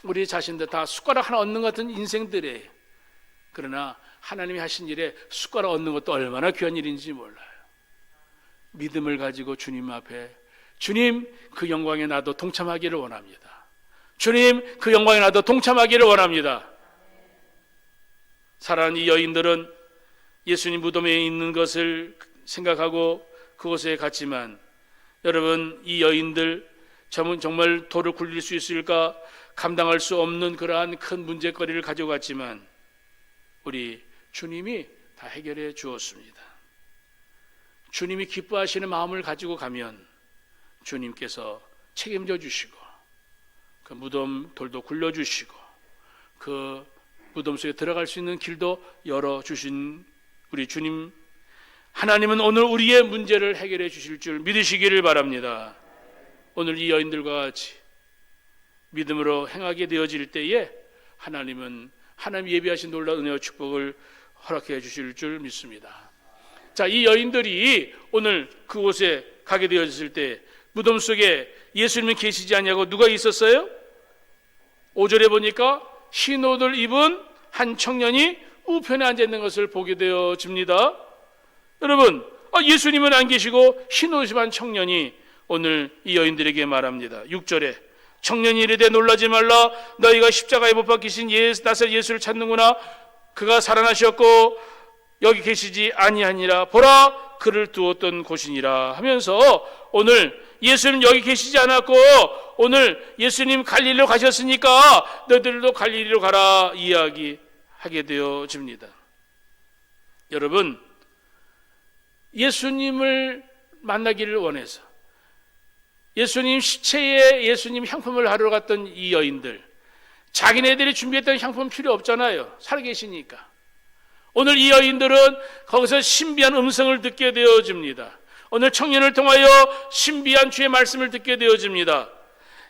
우리 자신들 다 숟가락 하나 얹는 것 같은 인생들이에요. 그러나 하나님이 하신 일에 숟가락 얹는 것도 얼마나 귀한 일인지 몰라요. 믿음을 가지고 주님 앞에 주님, 그 영광에 나도 동참하기를 원합니다. 주님, 그 영광에 나도 동참하기를 원합니다. 사랑하는 이 여인들은 예수님 무덤에 있는 것을 생각하고 그곳에 갔지만, 여러분, 이 여인들 정말 돌을 굴릴 수 있을까 감당할 수 없는 그러한 큰 문제거리를 가지고 갔지만 우리 주님이 다 해결해 주었습니다. 주님이 기뻐하시는 마음을 가지고 가면 주님께서 책임져 주시고 그 무덤 돌도 굴려주시고 그 무덤 속에 들어갈 수 있는 길도 열어주신 우리 주님 하나님은 오늘 우리의 문제를 해결해 주실 줄 믿으시기를 바랍니다. 오늘 이 여인들과 같이 믿음으로 행하게 되어질 때에 하나님은 하나님 예비하신 놀라운 은혜와 축복을 허락해 주실 줄 믿습니다. 자, 이 여인들이 오늘 그곳에 가게 되어졌을 때 무덤 속에 예수님이 계시지 않냐고 누가 있었어요? 5절에 보니까 흰 옷을 입은 한 청년이 우편에 앉아 있는 것을 보게 되어집니다. 여러분, 예수님은 안 계시고 흰 옷을 입은 청년이 오늘 이 여인들에게 말합니다. 6절에 청년이 이르되 놀라지 말라, 너희가 십자가에 못 박히신 나사렛 예수를 찾는구나. 그가 살아나셨고 여기 계시지 아니하니라. 보라, 그를 두었던 곳이니라 하면서 오늘 예수님 여기 계시지 않았고 오늘 예수님 갈릴리로 가셨으니까 너희들도 갈릴리로 가라 이야기하게 되어집니다. 여러분, 예수님을 만나기를 원해서 예수님 시체에 예수님 향품을 하러 갔던 이 여인들, 자기네들이 준비했던 향품 필요 없잖아요. 살아계시니까. 오늘 이 여인들은 거기서 신비한 음성을 듣게 되어집니다. 오늘 청년을 통하여 신비한 주의 말씀을 듣게 되어집니다.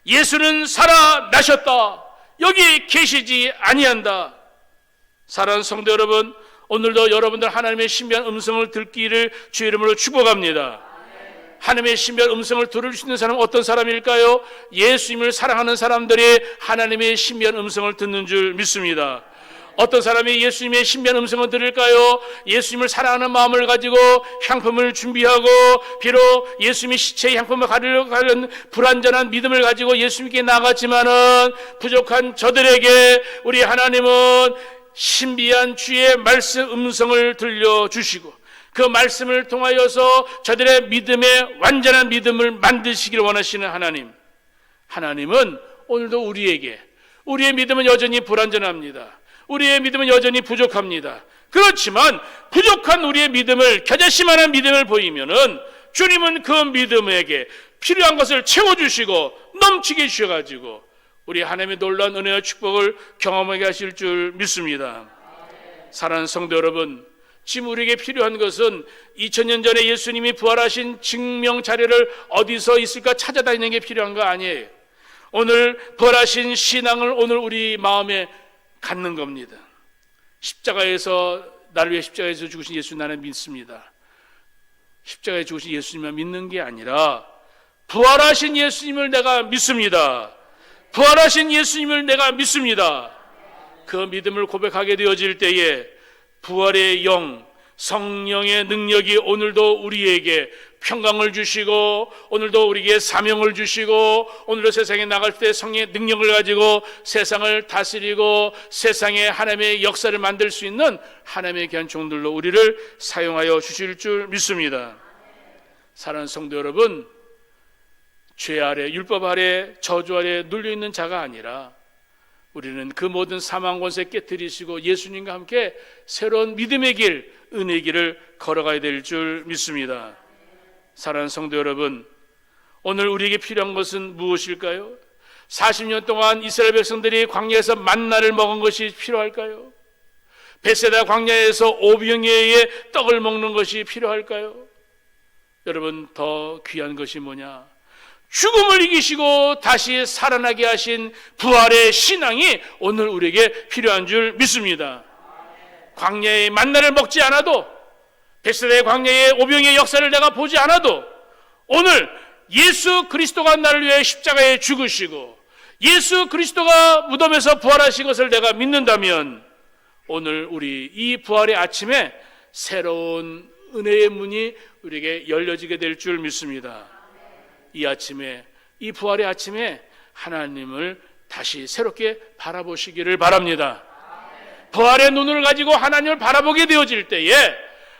예수는 살아나셨다. 여기 계시지 아니한다. 사랑하는 성도 여러분, 오늘도 여러분들 하나님의 신비한 음성을 듣기를 주의 이름으로 축복합니다. 하나님의 신비한 음성을 들을 수 있는 사람은 어떤 사람일까요? 예수님을 사랑하는 사람들이 하나님의 신비한 음성을 듣는 줄 믿습니다. 어떤 사람이 예수님의 신비한 음성을 들을까요? 예수님을 사랑하는 마음을 가지고 향품을 준비하고 비록 예수님의 시체에 향품을 가리려 가는 불완전한 믿음을 가지고 예수님께 나갔지만은 부족한 저들에게 우리 하나님은 신비한 주의 말씀 음성을 들려주시고 그 말씀을 통하여서 저들의 믿음의 완전한 믿음을 만드시기를 원하시는 하나님은 오늘도 우리의 믿음은 여전히 불완전합니다. 우리의 믿음은 여전히 부족합니다. 그렇지만 부족한 우리의 믿음을 겨자씨만한 믿음을 보이면은 주님은 그 믿음에게 필요한 것을 채워주시고 넘치게 주셔가지고 우리 하나님의 놀라운 은혜와 축복을 경험하게 하실 줄 믿습니다. 사랑하는 성도 여러분, 지금 우리에게 필요한 것은 2000년 전에 예수님이 부활하신 증명 자료를 어디서 있을까 찾아다니는 게 필요한 거 아니에요. 오늘 부활하신 신앙을 오늘 우리 마음에 갖는 겁니다. 십자가에서 나를 위해 십자가에서 죽으신 예수 나는 믿습니다. 십자가에 죽으신 예수님만 믿는 게 아니라 부활하신 예수님을 내가 믿습니다. 부활하신 예수님을 내가 믿습니다. 그 믿음을 고백하게 되어질 때에 부활의 영, 성령의 능력이 오늘도 우리에게 평강을 주시고 오늘도 우리에게 사명을 주시고 오늘도 세상에 나갈 때 성령의 능력을 가지고 세상을 다스리고 세상에 하나님의 역사를 만들 수 있는 하나님의 귀한 종들로 우리를 사용하여 주실 줄 믿습니다. 사랑하는 성도 여러분, 죄 아래, 율법 아래, 저주 아래 눌려있는 자가 아니라 우리는 그 모든 사망 권세 깨뜨리시고 예수님과 함께 새로운 믿음의 길, 은혜의 길을 걸어가야 될 줄 믿습니다. 사랑하는 성도 여러분, 오늘 우리에게 필요한 것은 무엇일까요? 40년 동안 이스라엘 백성들이 광야에서 만나를 먹은 것이 필요할까요? 베세다 광야에서 오병이어의 떡을 먹는 것이 필요할까요? 여러분, 더 귀한 것이 뭐냐? 죽음을 이기시고 다시 살아나게 하신 부활의 신앙이 오늘 우리에게 필요한 줄 믿습니다. 광야의 만나를 먹지 않아도 베세다의 광야의 오병이의 역사를 내가 보지 않아도 오늘 예수 그리스도가 나를 위해 십자가에 죽으시고 예수 그리스도가 무덤에서 부활하신 것을 내가 믿는다면 오늘 우리 이 부활의 아침에 새로운 은혜의 문이 우리에게 열려지게 될 줄 믿습니다. 이 아침에, 이 부활의 아침에 하나님을 다시 새롭게 바라보시기를 바랍니다. 부활의 눈을 가지고 하나님을 바라보게 되어질 때에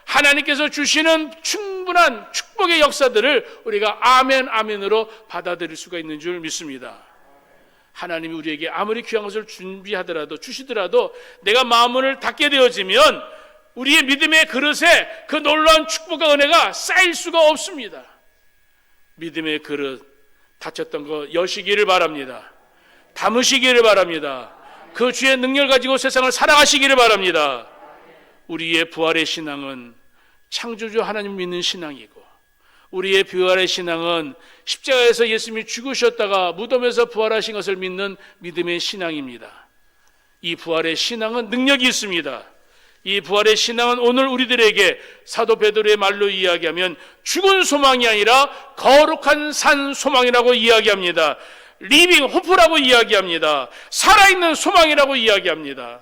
하나님께서 주시는 충분한 축복의 역사들을 우리가 아멘 아멘으로 받아들일 수가 있는 줄 믿습니다. 하나님이 우리에게 아무리 귀한 것을 준비하더라도 주시더라도 내가 마음을 닫게 되어지면 우리의 믿음의 그릇에 그 놀라운 축복과 은혜가 쌓일 수가 없습니다. 믿음의 그릇 닫혔던 거 여시기를 바랍니다. 담으시기를 바랍니다. 그 주의 능력을 가지고 세상을 살아가시기를 바랍니다. 우리의 부활의 신앙은 창조주 하나님 믿는 신앙이고, 우리의 부활의 신앙은 십자가에서 예수님이 죽으셨다가 무덤에서 부활하신 것을 믿는 믿음의 신앙입니다. 이 부활의 신앙은 능력이 있습니다. 이 부활의 신앙은 오늘 우리들에게 사도 베드로의 말로 이야기하면 죽은 소망이 아니라 거룩한 산 소망이라고 이야기합니다. 리빙 호프라고 이야기합니다. 살아있는 소망이라고 이야기합니다.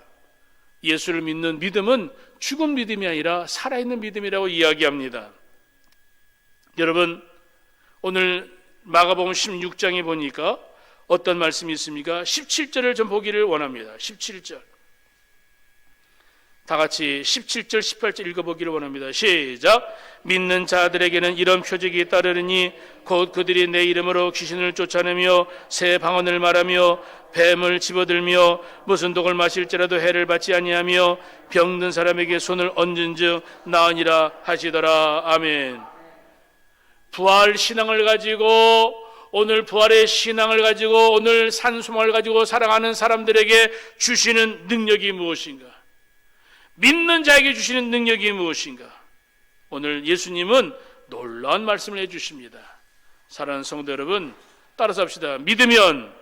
예수를 믿는 믿음은 죽은 믿음이 아니라 살아있는 믿음이라고 이야기합니다. 여러분, 오늘 마가복음 16장에 보니까 어떤 말씀이 있습니까? 17절을 좀 보기를 원합니다. 17절. 다 같이 17절, 18절 읽어보기를 원합니다. 시작. 믿는 자들에게는 이런 표적이 따르리니 곧 그들이 내 이름으로 귀신을 쫓아내며 새 방언을 말하며 뱀을 집어들며 무슨 독을 마실지라도 해를 받지 아니하며 병든 사람에게 손을 얹은즉 나으니라 하시더라. 아멘. 부활 신앙을 가지고, 오늘 부활의 신앙을 가지고, 오늘 산소망을 가지고 살아가는 사람들에게 주시는 능력이 무엇인가? 믿는 자에게 주시는 능력이 무엇인가? 오늘 예수님은 놀라운 말씀을 해주십니다. 사랑하는 성도 여러분, 따라서 합시다. 믿으면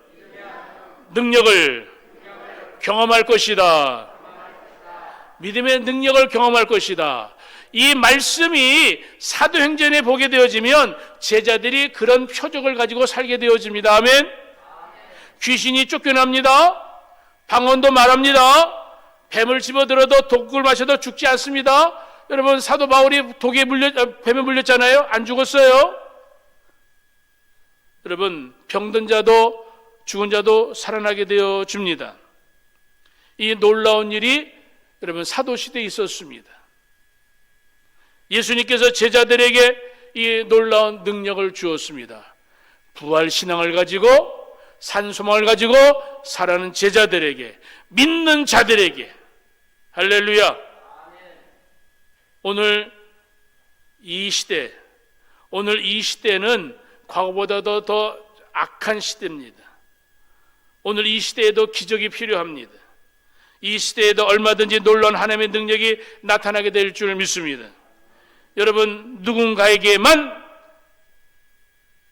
능력을 경험할 것이다. 믿음의 능력을 경험할 것이다. 이 말씀이 사도행전에 보게 되어지면 제자들이 그런 표적을 가지고 살게 되어집니다. 아멘. 귀신이 쫓겨납니다. 방언도 말합니다. 뱀을 집어들어도 독을 마셔도 죽지 않습니다. 여러분, 사도 바울이 뱀에 물렸잖아요. 안 죽었어요. 여러분, 병든 자도 죽은 자도 살아나게 되어 줍니다. 이 놀라운 일이 여러분 사도시대에 있었습니다. 예수님께서 제자들에게 이 놀라운 능력을 주었습니다. 부활 신앙을 가지고 산소망을 가지고 살아가는 제자들에게, 믿는 자들에게. 할렐루야. 오늘 이 시대는 과거보다도 더 악한 시대입니다. 오늘 이 시대에도 기적이 필요합니다. 이 시대에도 얼마든지 놀라운 하나님의 능력이 나타나게 될 줄 믿습니다. 여러분, 누군가에게만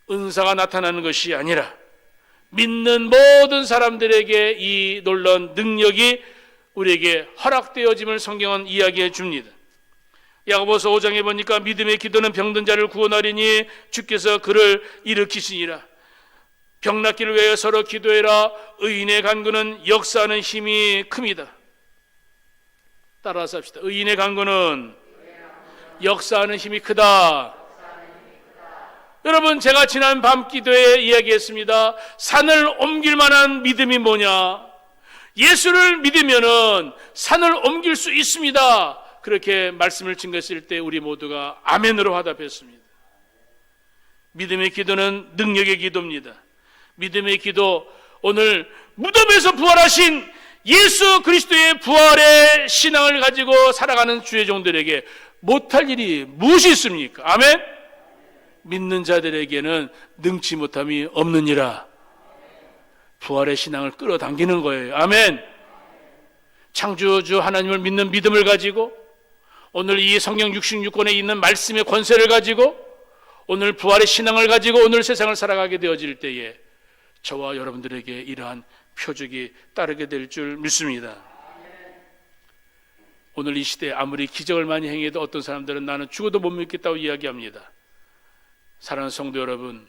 은사가 나타나는 것이 아니라 믿는 모든 사람들에게 이 놀라운 능력이 우리에게 허락되어짐을 성경은 이야기해 줍니다. 야고보서 5장에 보니까 믿음의 기도는 병든 자를 구원하리니 주께서 그를 일으키시니라. 병 낫기를 위하여 서로 기도해라. 의인의 간구는 역사하는 힘이 큽니다. 따라서 합시다. 의인의 간구는 역사하는 힘이 크다. 여러분, 제가 지난 밤 기도에 이야기했습니다. 산을 옮길 만한 믿음이 뭐냐? 예수를 믿으면은 산을 옮길 수 있습니다. 그렇게 말씀을 증거했을 때 우리 모두가 아멘으로 화답했습니다. 믿음의 기도는 능력의 기도입니다. 믿음의 기도, 오늘 무덤에서 부활하신 예수 그리스도의 부활의 신앙을 가지고 살아가는 주의 종들에게 못할 일이 무엇이 있습니까? 아멘. 믿는 자들에게는 능치 못함이 없느니라. 부활의 신앙을 끌어당기는 거예요. 아멘. 창조주 하나님을 믿는 믿음을 가지고, 오늘 이 성경 66권에 있는 말씀의 권세를 가지고, 오늘 부활의 신앙을 가지고 오늘 세상을 살아가게 되어질 때에 저와 여러분들에게 이러한 표적이 따르게 될 줄 믿습니다. 오늘 이 시대에 아무리 기적을 많이 행해도 어떤 사람들은 나는 죽어도 못 믿겠다고 이야기합니다. 사랑하는 성도 여러분,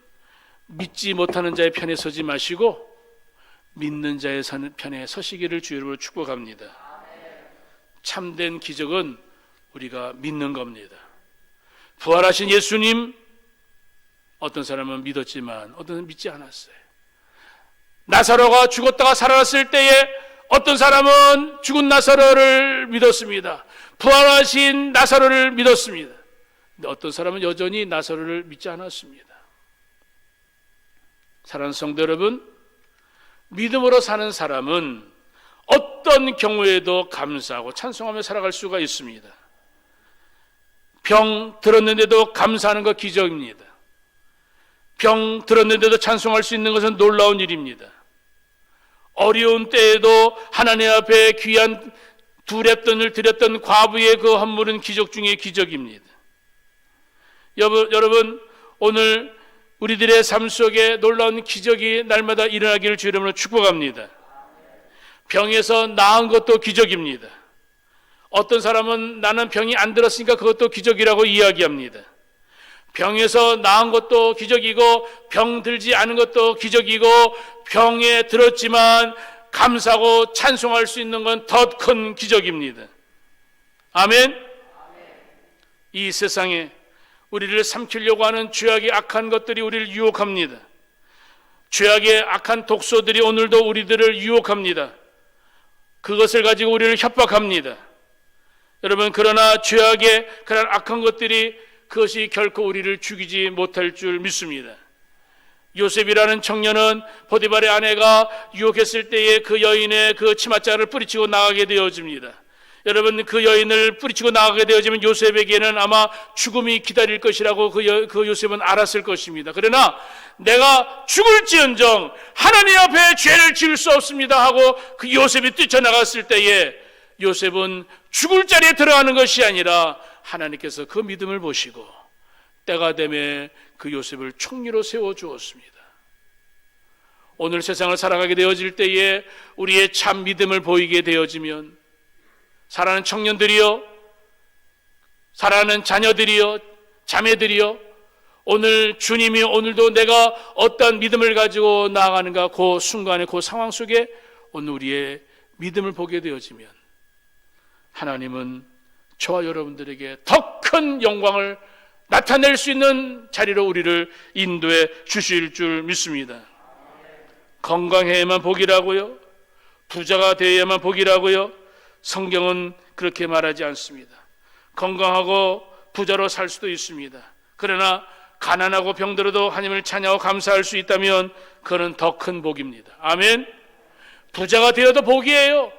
믿지 못하는 자의 편에 서지 마시고 믿는 자의 편에 서시기를 주의로 축복합니다. 참된 기적은 우리가 믿는 겁니다. 부활하신 예수님, 어떤 사람은 믿었지만 어떤 사람은 믿지 않았어요. 나사로가 죽었다가 살아났을 때에 어떤 사람은 죽은 나사로를 믿었습니다. 부활하신 나사로를 믿었습니다. 근데 어떤 사람은 여전히 나사로를 믿지 않았습니다. 사랑하는 성도 여러분, 믿음으로 사는 사람은 어떤 경우에도 감사하고 찬송하며 살아갈 수가 있습니다. 병 들었는데도 감사하는 것 기적입니다. 병 들었는데도 찬송할 수 있는 것은 놀라운 일입니다. 어려운 때에도 하나님 앞에 귀한 두랩돈을 드렸던 과부의 그 헌물은 기적 중에 기적입니다. 여러분, 오늘 우리들의 삶 속에 놀라운 기적이 날마다 일어나기를 주의 이름으로 축복합니다. 병에서 나은 것도 기적입니다. 어떤 사람은 나는 병이 안 들었으니까 그것도 기적이라고 이야기합니다. 병에서 나은 것도 기적이고 병 들지 않은 것도 기적이고 병에 들었지만 감사하고 찬송할 수 있는 건 더 큰 기적입니다. 아멘. 이 세상에 우리를 삼키려고 하는 죄악의 악한 것들이 우리를 유혹합니다. 죄악의 악한 독소들이 오늘도 우리들을 유혹합니다. 그것을 가지고 우리를 협박합니다. 여러분, 그러나 죄악의 그런 악한 것들이 그것이 결코 우리를 죽이지 못할 줄 믿습니다. 요셉이라는 청년은 보디발의 아내가 유혹했을 때에 그 여인의 그 치맛자를 뿌리치고 나가게 되어집니다. 여러분, 그 여인을 뿌리치고 나가게 되어지면 요셉에게는 아마 죽음이 기다릴 것이라고 그 요셉은 알았을 것입니다. 그러나 내가 죽을지언정 하나님 앞에 죄를 지을 수 없습니다 하고 그 요셉이 뛰쳐나갔을 때에 요셉은 죽을 자리에 들어가는 것이 아니라 하나님께서 그 믿음을 보시고 때가 되매 그 요셉을 총리로 세워주었습니다. 오늘 세상을 살아가게 되어질 때에 우리의 참 믿음을 보이게 되어지면 사랑하는 청년들이여, 사랑하는 자녀들이여, 자매들이여, 오늘 주님이 오늘도 내가 어떠한 믿음을 가지고 나아가는가 그 순간에 그 상황 속에 오늘 우리의 믿음을 보게 되어지면 하나님은 저와 여러분들에게 더 큰 영광을 나타낼 수 있는 자리로 우리를 인도해 주실 줄 믿습니다. 건강해야만 복이라고요? 부자가 되어야만 복이라고요? 성경은 그렇게 말하지 않습니다. 건강하고 부자로 살 수도 있습니다. 그러나 가난하고 병들어도 하나님을 찬양하고 감사할 수 있다면 그는 더 큰 복입니다. 아멘. 부자가 되어도 복이에요.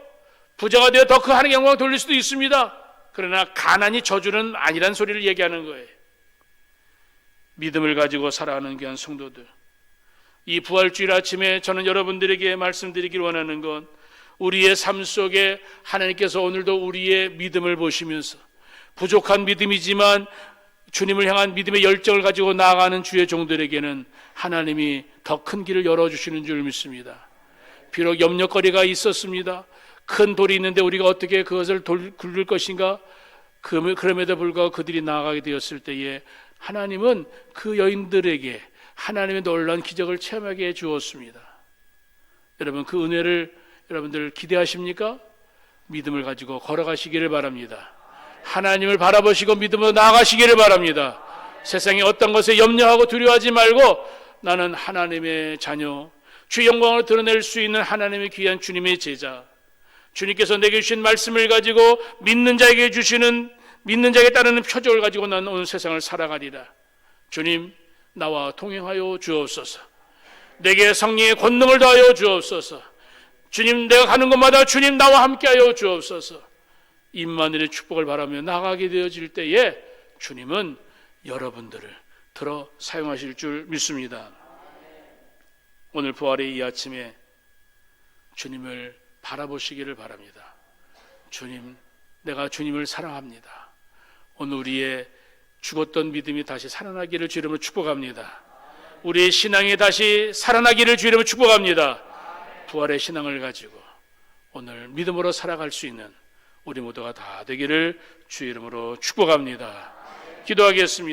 부자가 되어 더 큰 하나님의 영광을 돌릴 수도 있습니다. 그러나 가난이 저주는 아니란 소리를 얘기하는 거예요. 믿음을 가지고 살아가는 귀한 성도들, 이 부활주일 아침에 저는 여러분들에게 말씀드리길 원하는 건 우리의 삶 속에 하나님께서 오늘도 우리의 믿음을 보시면서 부족한 믿음이지만 주님을 향한 믿음의 열정을 가지고 나아가는 주의 종들에게는 하나님이 더 큰 길을 열어주시는 줄 믿습니다. 비록 염려거리가 있었습니다. 큰 돌이 있는데 우리가 어떻게 그것을 굴릴 것인가? 그럼에도 불구하고 그들이 나아가게 되었을 때에 하나님은 그 여인들에게 하나님의 놀라운 기적을 체험하게 해 주었습니다. 여러분, 그 은혜를 여러분들 기대하십니까? 믿음을 가지고 걸어가시기를 바랍니다. 하나님을 바라보시고 믿음으로 나아가시기를 바랍니다. 세상에 어떤 것에 염려하고 두려워하지 말고 나는 하나님의 자녀, 주의 영광을 드러낼 수 있는 하나님의 귀한 주님의 제자, 주님께서 내게 주신 말씀을 가지고 믿는 자에게 주시는, 믿는 자에게 따르는 표적을 가지고 나는 오늘 세상을 살아가리라. 주님, 나와 동행하여 주옵소서. 내게 성령의 권능을 더하여 주옵소서. 주님, 내가 가는 곳마다 주님 나와 함께하여 주옵소서. 임마누엘의 축복을 바라며 나가게 되어질 때에 주님은 여러분들을 들어 사용하실 줄 믿습니다. 오늘 부활의 이 아침에 주님을 바라보시기를 바랍니다. 주님, 내가 주님을 사랑합니다. 오늘 우리의 죽었던 믿음이 다시 살아나기를 주 이름으로 축복합니다. 우리의 신앙이 다시 살아나기를 주 이름으로 축복합니다. 부활의 신앙을 가지고 오늘 믿음으로 살아갈 수 있는 우리 모두가 다 되기를 주 이름으로 축복합니다. 기도하겠습니다.